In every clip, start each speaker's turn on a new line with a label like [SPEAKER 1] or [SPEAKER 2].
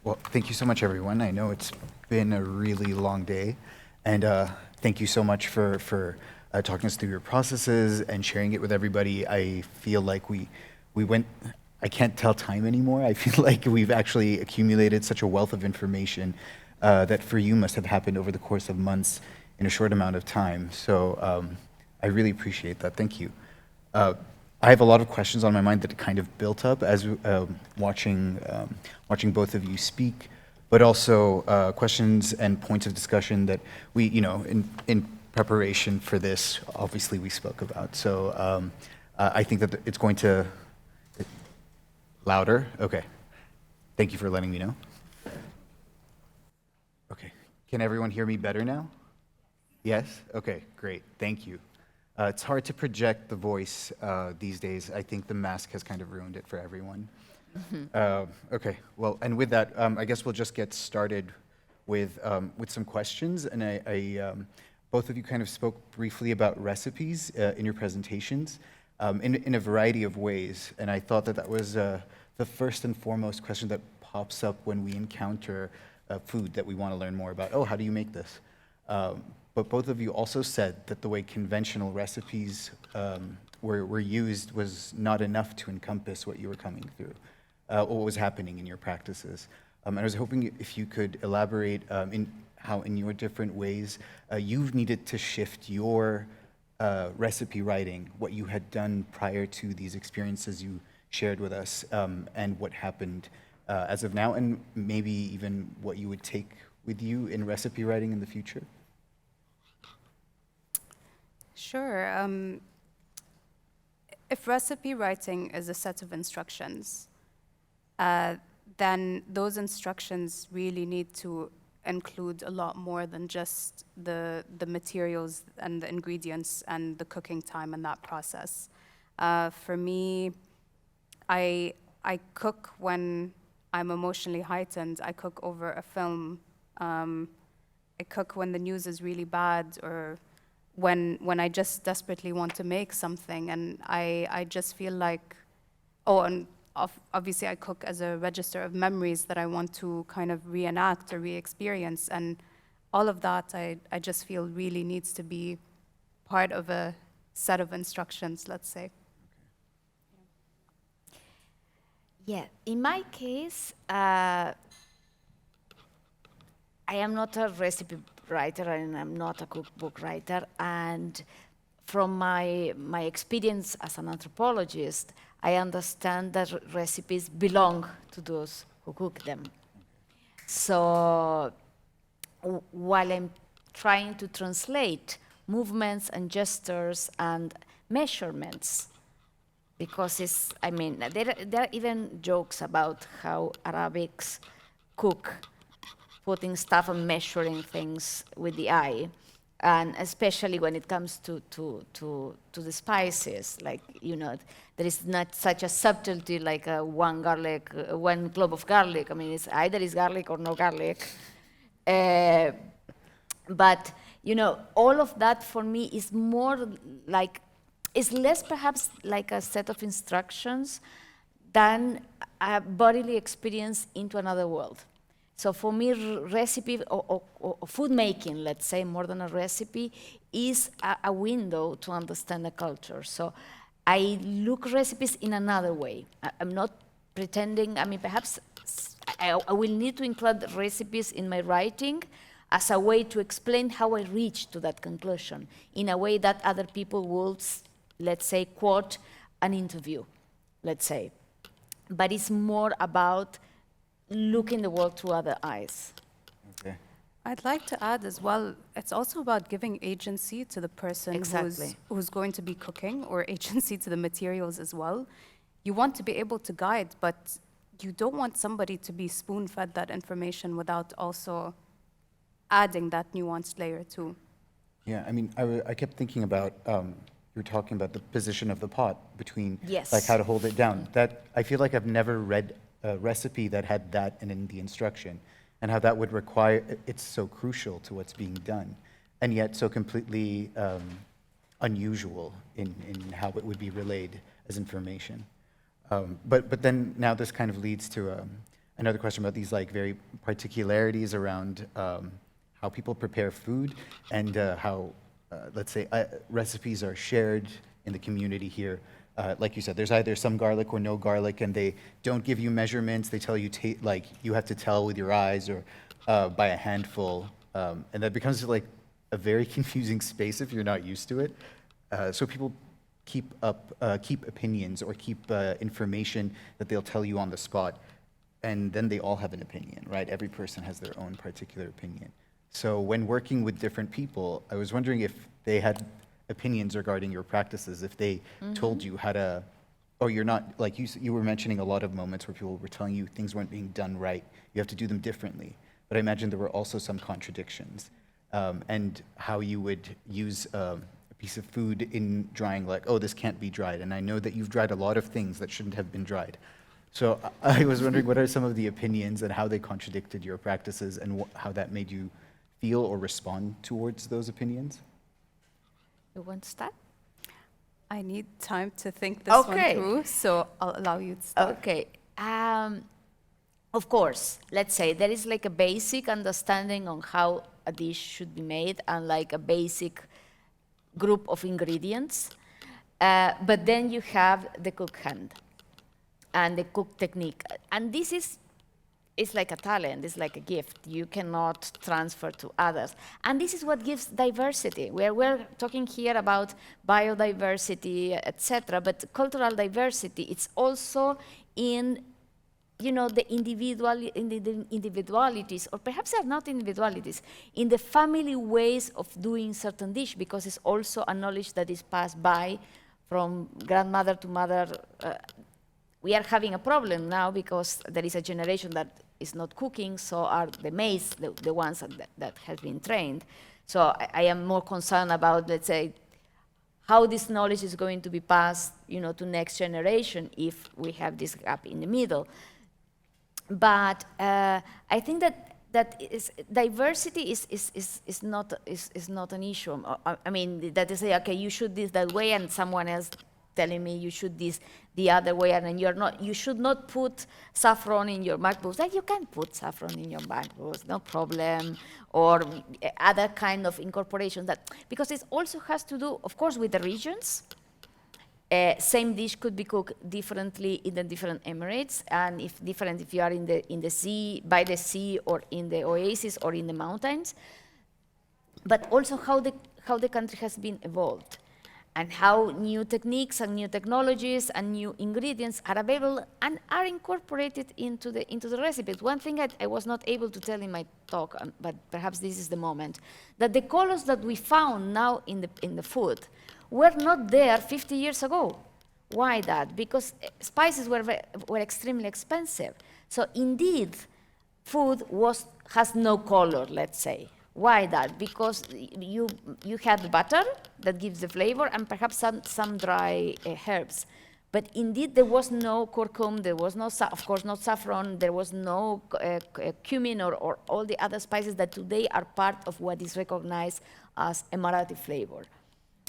[SPEAKER 1] Well, thank you so much, everyone. I know it's been a really long day, and thank you so much for talking us through your processes and sharing it with everybody. I feel like we went. I can't tell time anymore. I feel like we've actually accumulated such a wealth of information that for you must have happened over the course of months in a short amount of time. So I really appreciate that. Thank you. I have a lot of questions on my mind that kind of built up as watching both of you speak, but also questions and points of discussion that we, in preparation for this, obviously we spoke about. So I think that it's going to louder. Okay. Thank you for letting me know. Okay. Can everyone hear me better now? Yes? Okay, great. Thank you. It's hard to project the voice these days. I think the mask has kind of ruined it for everyone. Okay, well, and with that, I guess we'll just get started with some questions. And both of you kind of spoke briefly about recipes in your presentations in a variety of ways. And I thought that that was the first and foremost question that pops up when we encounter food that we want to learn more about. Oh, how do you make this? But both of you also said that the way conventional recipes were used was not enough to encompass what you were coming through, what was happening in your practices. And I was hoping if you could elaborate in how, in your different ways, you've needed to shift your recipe writing, what you had done prior to these experiences you shared with us, and what happened as of now, and maybe even what you would take with you in recipe writing in the future.
[SPEAKER 2] Sure. If recipe writing is a set of instructions, then those instructions really need to include a lot more than just the materials and the ingredients and the cooking time and that process. For me, I cook when I'm emotionally heightened. I cook over a film. I cook when the news is really bad, or when I just desperately want to make something, and I just feel like, and obviously I cook as a register of memories that I want to kind of reenact or re-experience, and all of that I just feel really needs to be part of a set of instructions, let's say.
[SPEAKER 3] Yeah, in my case, I am not a recipe writer and I'm not a cookbook writer, and from my experience as an anthropologist, I understand that recipes belong to those who cook them. So while I'm trying to translate movements and gestures and measurements, because there are even jokes about how Arabics cook, putting stuff and measuring things with the eye, and especially when it comes to the spices, like, there is not such a subtlety like one clove of garlic. I mean, it's either garlic or no garlic. But all of that for me is more like, is less perhaps like a set of instructions than a bodily experience into another world. So for me, recipe or food making, let's say, more than a recipe, is a window to understand a culture. So I look recipes in another way. I'm not pretending, perhaps I will need to include recipes in my writing as a way to explain how I reached to that conclusion, in a way that other people would, let's say, quote an interview, let's say. But it's more about looking the world through other eyes.
[SPEAKER 1] Okay.
[SPEAKER 2] I'd like to add as well, it's also about giving agency to the person who's going to be cooking, or agency to the materials as well. You want to be able to guide, but you don't want somebody to be spoon-fed that information without also adding that nuanced layer too.
[SPEAKER 1] Yeah, I kept thinking about, you were talking about the position of the pot between,
[SPEAKER 3] Yes.
[SPEAKER 1] like how to hold it down. That, I feel like I've never read a recipe that had that in the instruction, and how that would require, it's so crucial to what's being done, and yet so completely unusual in how it would be relayed as information. But then now this kind of leads to another question about these like very particularities around how people prepare food and how, let's say, recipes are shared in the community here. Like you said, there's either some garlic or no garlic, and they don't give you measurements. They tell you, like, you have to tell with your eyes or by a handful. And that becomes like a very confusing space if you're not used to it. So people keep opinions or keep information that they'll tell you on the spot. And then they all have an opinion, right? Every person has their own particular opinion. So when working with different people, I was wondering if they had opinions regarding your practices, if they told you how to, or you're not, like you were mentioning a lot of moments where people were telling you things weren't being done right, you have to do them differently. But I imagine there were also some contradictions, and how you would use a piece of food in drying, like, oh, this can't be dried, and I know that you've dried a lot of things that shouldn't have been dried. So I was wondering, what are some of the opinions and how they contradicted your practices, and how that made you feel or respond towards those opinions?
[SPEAKER 3] You want to start?
[SPEAKER 2] I need time to think this one through, so I'll allow you to start.
[SPEAKER 3] Okay. Of course, let's say there is like a basic understanding on how a dish should be made and like a basic group of ingredients. But then you have the cook hand and the cook technique. And this is it's like a talent, it's like a gift. You cannot transfer to others. And this is what gives diversity. We're talking here about biodiversity, etc., but cultural diversity, it's also in the individualities, or perhaps they're not individualities, in the family ways of doing certain dish, because it's also a knowledge that is passed by from grandmother to mother. We are having a problem now because there is a generation that is not cooking, so are the maids, the ones that have been trained. So I am more concerned about, let's say, how this knowledge is going to be passed, to next generation if we have this gap in the middle. But I think that diversity is not an issue. I mean, that is, okay, you should this that way, and someone else telling me you should this the other way, and you should not put saffron in your MacBooks. Like, you can put saffron in your MacBooks, no problem, or other kind of incorporation. Because it also has to do, of course, with the regions. Same dish could be cooked differently in the different emirates, and if you are in the sea, by the sea, or in the oasis, or in the mountains. But also how the country has been evolved, and how new techniques and new technologies and new ingredients are available and are incorporated into the recipes. One thing I was not able to tell in my talk, but perhaps this is the moment, that the colors that we found now in the food were not there 50 years ago. Why that? Because spices were extremely expensive. So indeed, food has no color, let's say. Why that? Because you have butter that gives the flavor, and perhaps some dry herbs. But indeed, there was no curcum, there was no, of course, not saffron, there was no cumin or all the other spices that today are part of what is recognized as Emirati flavor.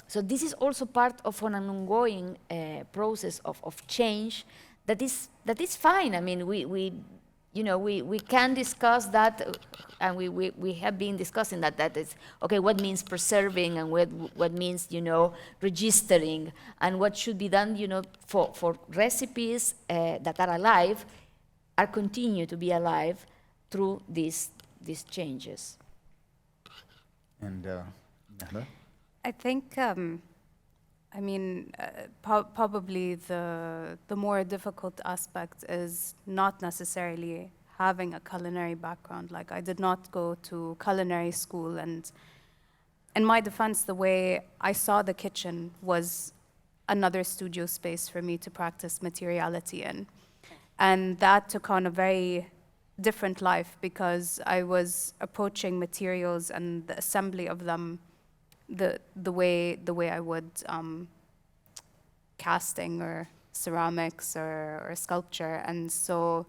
[SPEAKER 3] So this is also part of an ongoing process of change that is fine. I mean, we can discuss that, and we have been discussing that is, okay, what means preserving, and what means, registering, and what should be done, for recipes that are alive, are continue to be alive through these changes.
[SPEAKER 1] And Nahla?
[SPEAKER 2] I think, probably the more difficult aspect is not necessarily having a culinary background. Like, I did not go to culinary school, and in my defense, the way I saw the kitchen was another studio space for me to practice materiality in. And that took on a very different life, because I was approaching materials and the assembly of them the way I would casting or ceramics or sculpture. And so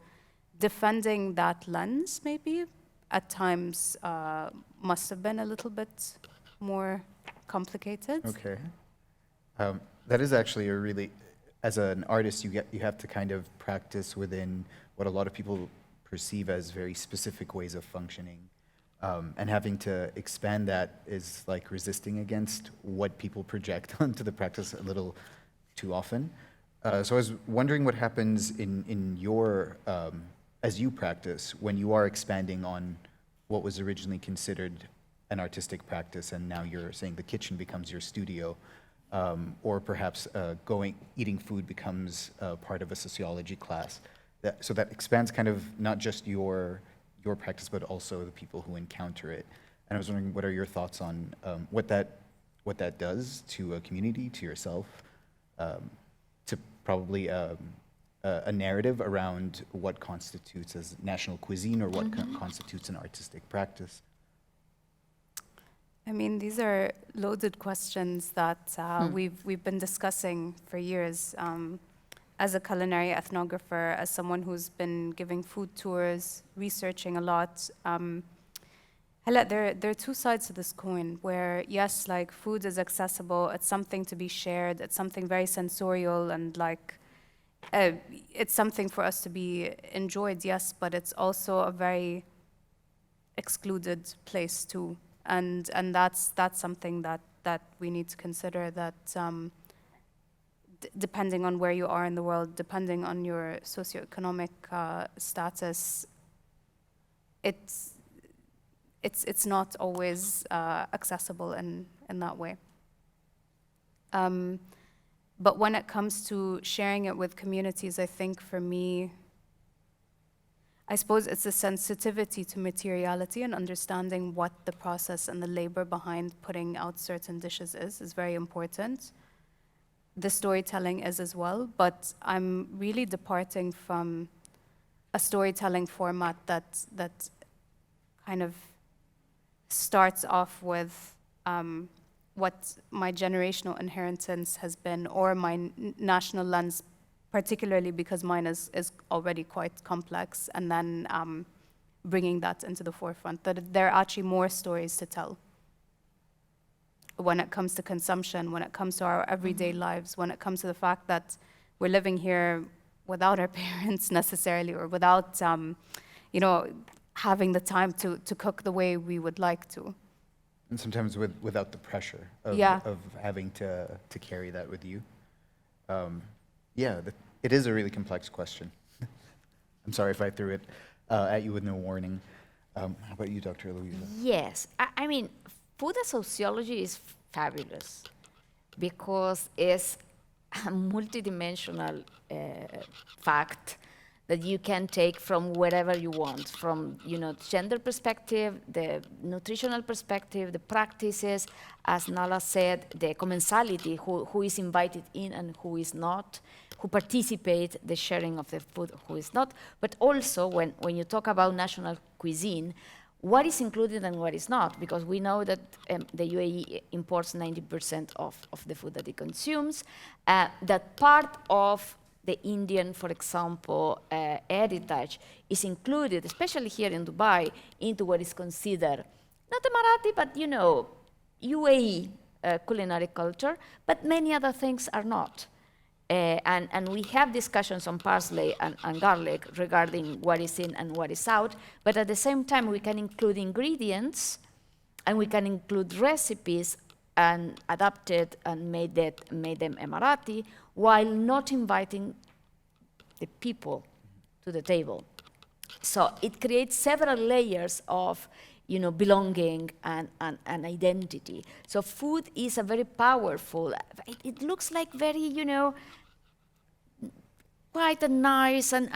[SPEAKER 2] defending that lens maybe at times must have been a little bit more complicated.
[SPEAKER 1] Okay. That is actually a really, as an artist, you have to kind of practice within what a lot of people perceive as very specific ways of functioning. And having to expand that is like resisting against what people project onto the practice a little too often. So I was wondering what happens in your, as you practice, when you are expanding on what was originally considered an artistic practice, and now you're saying the kitchen becomes your studio, or perhaps eating food becomes part of a sociology class. So that expands kind of not just your practice, but also the people who encounter it. And I was wondering, what are your thoughts on what that does to a community, to yourself, to probably a narrative around what constitutes as national cuisine, or what constitutes an artistic practice?
[SPEAKER 2] I mean, these are loaded questions that we've been discussing for years. As a culinary ethnographer, as someone who's been giving food tours, researching a lot, there are two sides to this coin where, yes, like food is accessible, it's something to be shared, it's something very sensorial, and like it's something for us to be enjoyed, yes, but it's also a very excluded place too. And that's something that we need to consider, that depending on where you are in the world, depending on your socioeconomic status, it's not always accessible in that way. But when it comes to sharing it with communities, I think for me, I suppose it's a sensitivity to materiality, and understanding what the process and the labor behind putting out certain dishes is very important. The storytelling is as well, but I'm really departing from a storytelling format that kind of starts off with what my generational inheritance has been, or my national lens, particularly because mine is already quite complex, and then bringing that into the forefront, that there are actually more stories to tell when it comes to consumption, when it comes to our everyday lives, when it comes to the fact that we're living here without our parents necessarily, or without, having the time to cook the way we would like to.
[SPEAKER 1] And sometimes without the pressure of having to carry that with you. It is a really complex question. I'm sorry if I threw it at you with no warning. How about you, Dr. Eloisa?
[SPEAKER 3] Yes, I mean, food as sociology is fabulous because it's a multidimensional fact that you can take from wherever you want, from gender perspective, the nutritional perspective, the practices, as Nahla said, the commensality, who is invited in and who is not, who participate, the sharing of the food, who is not, but also when you talk about national cuisine, what is included and what is not, because we know that the UAE imports 90% of the food that it consumes, that part of the Indian, for example, heritage is included, especially here in Dubai, into what is considered, not Emirati, but UAE culinary culture, but many other things are not. And we have discussions on parsley and garlic regarding what is in and what is out, but at the same time we can include ingredients and we can include recipes and adapted and made them Emirati, while not inviting the people to the table. So it creates several layers of belonging and identity. So food is a very powerful, it looks like very, quite a nice and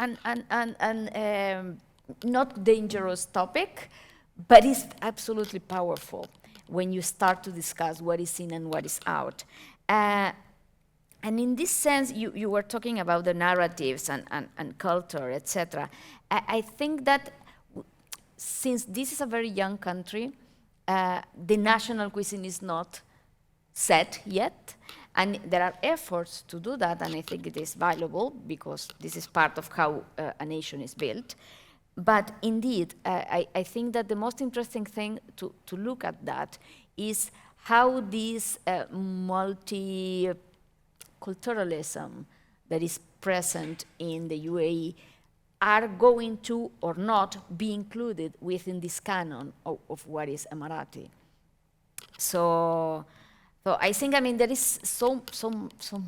[SPEAKER 3] not dangerous topic, but it's absolutely powerful when you start to discuss what is in and what is out. And in this sense, you were talking about the narratives and culture, etc. I think that since this is a very young country, the national cuisine is not set yet, and there are efforts to do that, and I think it is valuable because this is part of how a nation is built. But indeed, I think that the most interesting thing to look at that is how this multiculturalism that is present in the UAE are going to or not be included within this canon of what is Emirati. So I think, I mean, there is so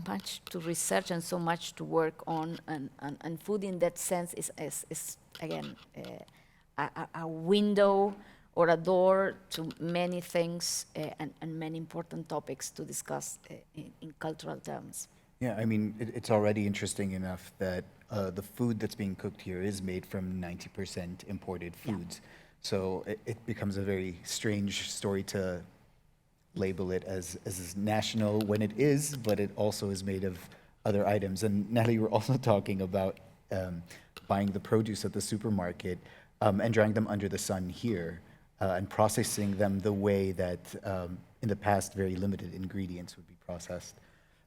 [SPEAKER 3] much to research and so much to work on, and food in that sense is again, a window or a door to many things and many important topics to discuss in cultural terms.
[SPEAKER 1] Yeah, I mean, it's already interesting enough that the food that's being cooked here is made from 90% imported foods. Yeah. So it becomes a very strange story to label it as national when it is, but it also is made of other items. And Nahla, you were also talking about buying the produce at the supermarket and drying them under the sun here and processing them the way that in the past very limited ingredients would be processed.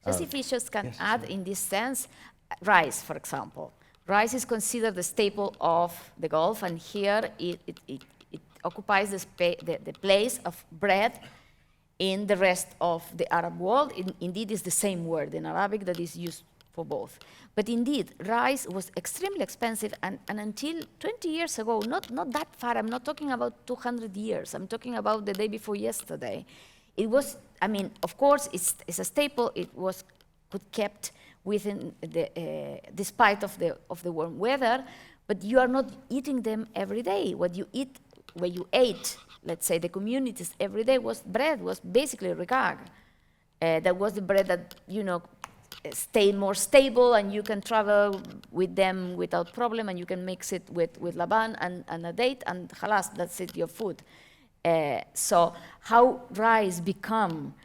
[SPEAKER 3] Just if we just can
[SPEAKER 1] yes,
[SPEAKER 3] add in this sense, rice, for example. Rice is considered the staple of the Gulf, and here it occupies the place of bread in the rest of the Arab world. Indeed, it's the same word in Arabic that is used for both. But indeed, rice was extremely expensive, and until 20 years ago, not that far, I'm not talking about 200 years, I'm talking about the day before yesterday. It was, I mean, of course, it's a staple. It was kept within despite of the warm weather, but you are not eating them every day. What you ate, let's say, the communities every day was bread, was basically regag. That was the bread that, you know, stayed more stable, and you can travel with them without problem, and you can mix it with laban and a date, and halas, that's it, your food. So how rice become,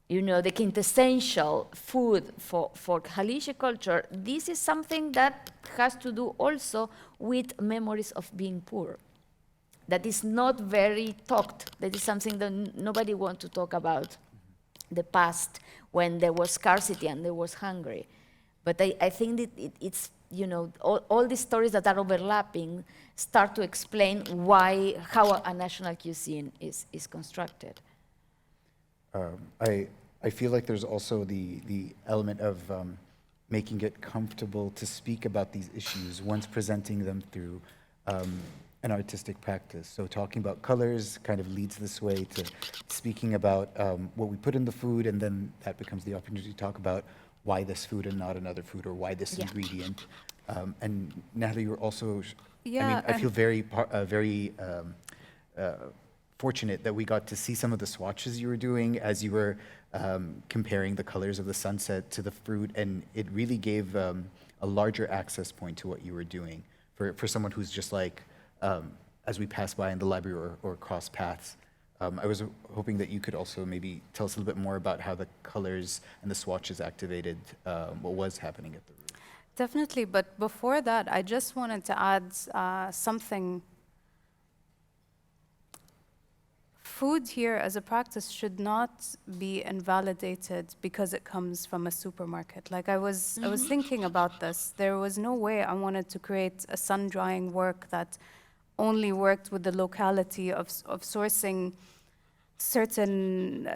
[SPEAKER 3] you know, the quintessential food for Khaliji culture, this is something that has to do also with memories of being poor. That is not very talked. That is something that nobody wants to talk about, the past when there was scarcity and there was hungry. But I think that it's, you know, all these stories that are overlapping start to explain how a national cuisine is constructed.
[SPEAKER 1] I feel like there's also the element of making it comfortable to speak about these issues once presenting them through an artistic practice. So talking about colors kind of leads this way to speaking about what we put in the food, and then that becomes the opportunity to talk about why this food and not another food, or why this ingredient. And Nahla, you were also, I mean, I feel very fortunate that we got to see some of the swatches you were doing as you were comparing the colors of the sunset to the fruit, and it really gave a larger access point to what you were doing for someone who's just like, as we pass by in the library or cross paths. I was hoping that you could also maybe tell us a little bit more about how the colors and the swatches activated what was happening at the root.
[SPEAKER 2] Definitely, but before that, I just wanted to add something. Food here as a practice should not be invalidated because it comes from a supermarket. Like I was thinking about this. There was no way I wanted to create a sun-drying work that only worked with the locality of sourcing certain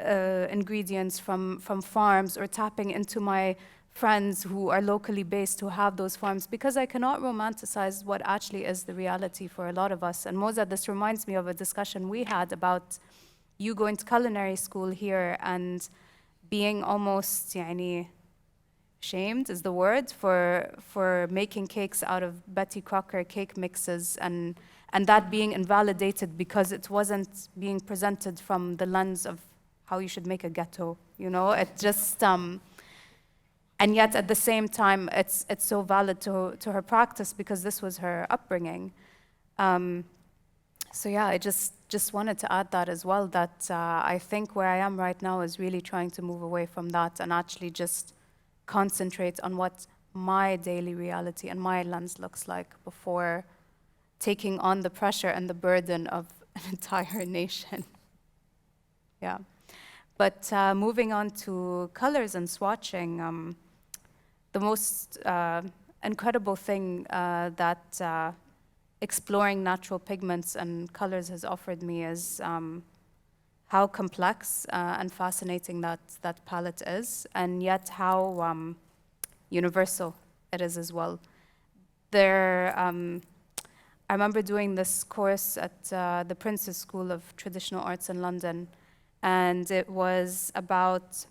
[SPEAKER 2] ingredients from farms, or tapping into my friends who are locally based who have those farms, because I cannot romanticize what actually is the reality for a lot of us. And Moza, this reminds me of a discussion we had about you going to culinary school here and being almost yani, shamed is the word for making cakes out of Betty Crocker cake mixes, and that being invalidated because it wasn't being presented from the lens of how you should make a ghetto, you know? It just, and yet at the same time, it's so valid to her practice because this was her upbringing. So yeah, I just wanted to add that as well, that I think where I am right now is really trying to move away from that and actually just concentrate on what my daily reality and my lens looks like before taking on the pressure and the burden of an entire nation. Yeah. But moving on to colors and swatching, the most incredible thing that exploring natural pigments and colors has offered me is how complex and fascinating that palette is, and yet how universal it is as well. I remember doing this course at the Prince's School of Traditional Arts in London, and it was about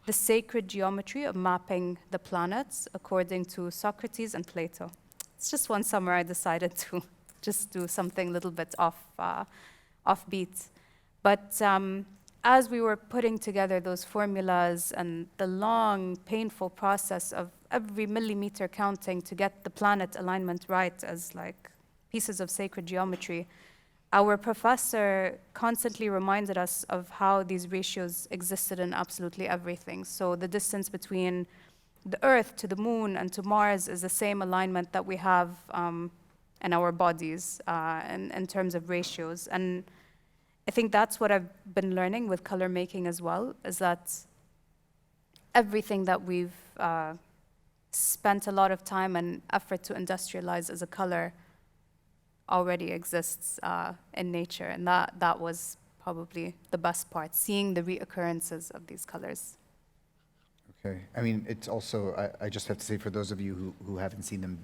[SPEAKER 2] the sacred geometry of mapping the planets according to Socrates and Plato. It's just one summer I decided to just do something a little bit offbeat. But as we were putting together those formulas and the long, painful process of every millimeter counting to get the planet alignment right as like pieces of sacred geometry, our professor constantly reminded us of how these ratios existed in absolutely everything. So the distance between the Earth to the Moon and to Mars is the same alignment that we have in our bodies in terms of ratios. And I think that's what I've been learning with color making as well, is that everything that we've spent a lot of time and effort to industrialize as a color already exists in nature. And that was probably the best part, seeing the reoccurrences of these colors.
[SPEAKER 1] Okay. I mean, it's also, I just have to say, for those of you who haven't seen them,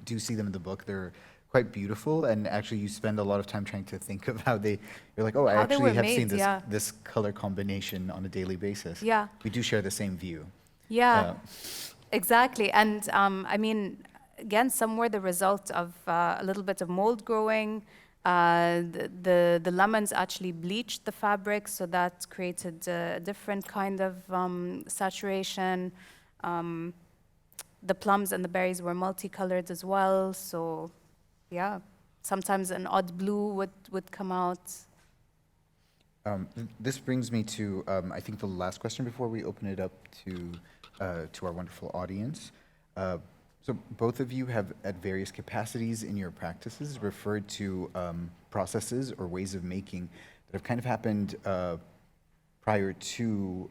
[SPEAKER 1] do see them in the book. They're quite beautiful, and actually you spend a lot of time trying to think of how you're like, oh, I
[SPEAKER 2] How they
[SPEAKER 1] actually
[SPEAKER 2] were
[SPEAKER 1] have
[SPEAKER 2] made,
[SPEAKER 1] seen this,
[SPEAKER 2] yeah.
[SPEAKER 1] this color combination on a daily basis.
[SPEAKER 2] Yeah.
[SPEAKER 1] We do share the same view.
[SPEAKER 2] Yeah, exactly. And I mean, again, some were the result of a little bit of mold growing. The lemons actually bleached the fabric, so that created a different kind of saturation. The plums and the berries were multicolored as well, so yeah, sometimes an odd blue would come out.
[SPEAKER 1] This brings me to, I think, the last question before we open it up to our wonderful audience. So both of you have, at various capacities in your practices, referred to processes or ways of making that have kind of happened prior to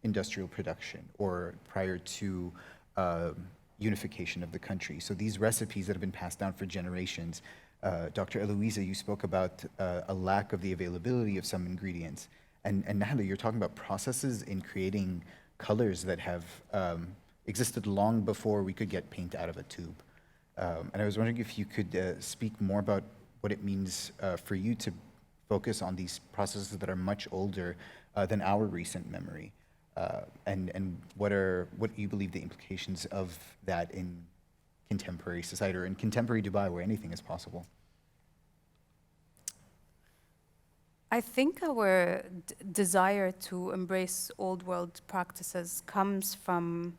[SPEAKER 1] industrial production or prior to unification of the country. So these recipes that have been passed down for generations. Dr. Eloisa, you spoke about a lack of the availability of some ingredients. And Nahla, you're talking about processes in creating colors that have existed long before we could get paint out of a tube. And I was wondering if you could speak more about what it means for you to focus on these processes that are much older than our recent memory, and what you believe the implications of that in contemporary society or in contemporary Dubai, where anything is possible.
[SPEAKER 2] I think our desire to embrace old world practices comes from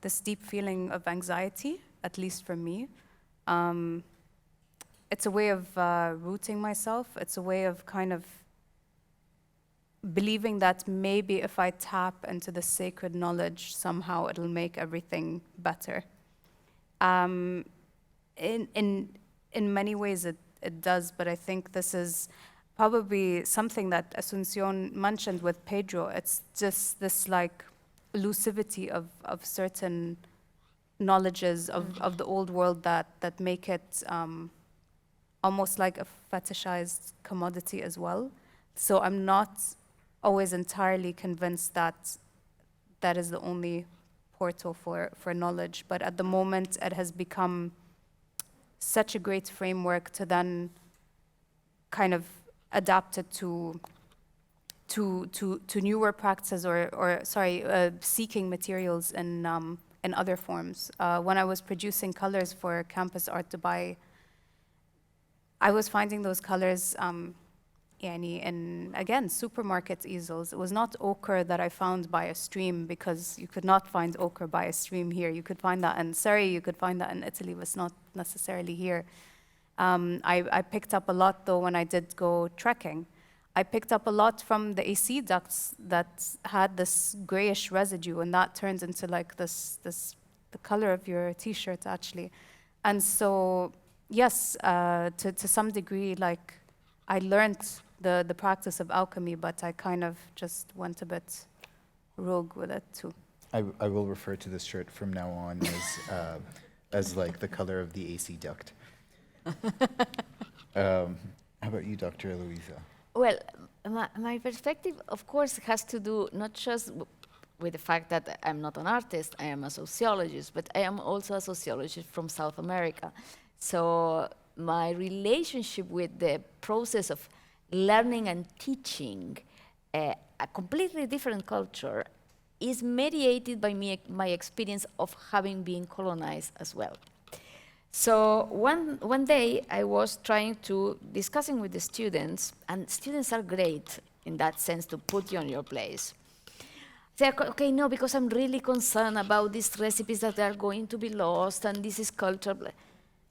[SPEAKER 2] this deep feeling of anxiety, at least for me. It's a way of rooting myself. It's a way of kind of believing that maybe if I tap into the sacred knowledge, somehow it'll make everything better. In many ways it does, but I think this is probably something that Asuncion mentioned with Pedro. It's just this like elusivity of certain knowledges of the old world that make it almost like a fetishized commodity as well. So I'm not always entirely convinced that that is the only portal for knowledge, but at the moment it has become such a great framework to then kind of adapt it to newer practices or seeking materials in other forms. When I was producing colors for Campus Art Dubai, I was finding those colors in, again, supermarket easels. It was not ochre that I found by a stream, because you could not find ochre by a stream here. You could find that in Surrey, you could find that in Italy, but it's not necessarily here. I picked up a lot, though, when I did go trekking. I picked up a lot from the AC ducts that had this grayish residue, and that turns into like the color of your T-shirt, actually. And so, yes, to some degree, like, I learned the practice of alchemy, but I kind of just went a bit rogue with it, too.
[SPEAKER 1] I will refer to this shirt from now on as like the color of the AC duct. How about you, Dr. Eloisa?
[SPEAKER 3] Well, my perspective, of course, has to do not just with the fact that I'm not an artist, I am a sociologist, but I am also a sociologist from South America. So my relationship with the process of learning and teaching a completely different culture is mediated by my experience of having been colonized as well. So one day I was discussing with the students, and students are great in that sense to put you on your place. Say, okay, no, because I'm really concerned about these recipes that are going to be lost, and this is culture.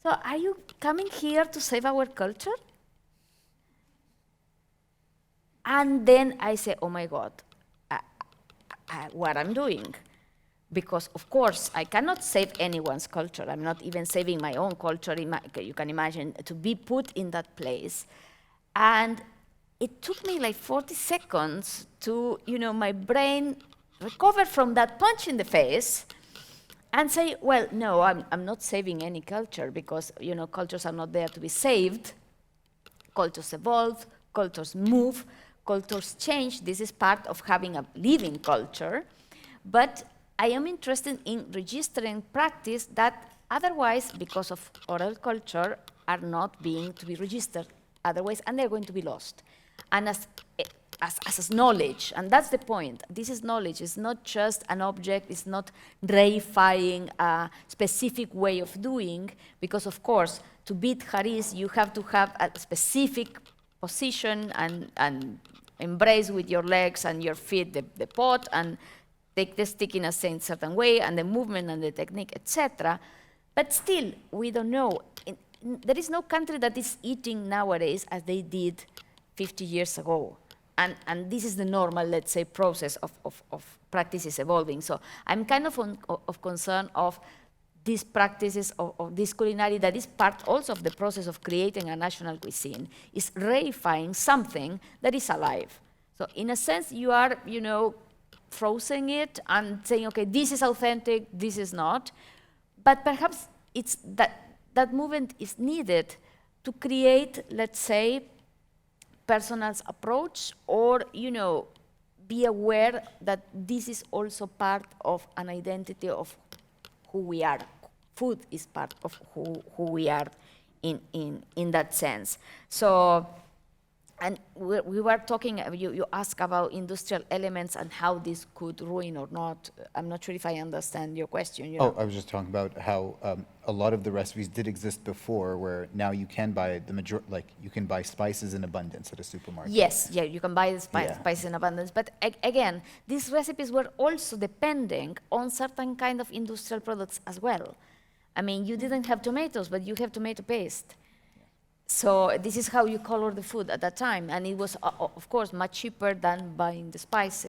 [SPEAKER 3] So are you coming here to save our culture? And then I say, oh my God, what I'm doing. Because, of course, I cannot save anyone's culture. I'm not even saving my own culture. You can imagine, to be put in that place. And it took me like 40 seconds to, my brain recover from that punch in the face and say, well, no, I'm not saving any culture because, cultures are not there to be saved. Cultures evolve, cultures move, cultures change. This is part of having a living culture. But I am interested in registering practice that otherwise, because of oral culture, are not being to be registered otherwise, and they're going to be lost. And as knowledge, and that's the point. This is knowledge. It's not just an object. It's not reifying a specific way of doing, because, of course, to beat haris, you have to have a specific position and embrace with your legs and your feet the pot, and take the stick in a certain way, and the movement and the technique, etc. But still, we don't know. There is no country that is eating nowadays as they did 50 years ago. And this is the normal, let's say, process of practices evolving. So I'm kind of concern of these practices of this culinary that is part also of the process of creating a national cuisine, is reifying something that is alive. So in a sense, you are, frozen it and saying, okay, this is authentic, this is not. But perhaps it's that movement is needed to create, let's say, personal approach, or, be aware that this is also part of an identity of who we are. Food is part of who we are in that sense. So, and we were talking, you asked about industrial elements and how this could ruin or not. I'm not sure if I understand your question.
[SPEAKER 1] Oh, I was just talking about how a lot of the recipes did exist before, where now you can buy you can buy spices in abundance at a supermarket.
[SPEAKER 3] Yes, yeah, you can buy the spices in abundance. But again, these recipes were also depending on certain kind of industrial products as well. I mean, you didn't have tomatoes, but you have tomato paste. So this is how you color the food at that time. And it was, of course, much cheaper than buying the spices.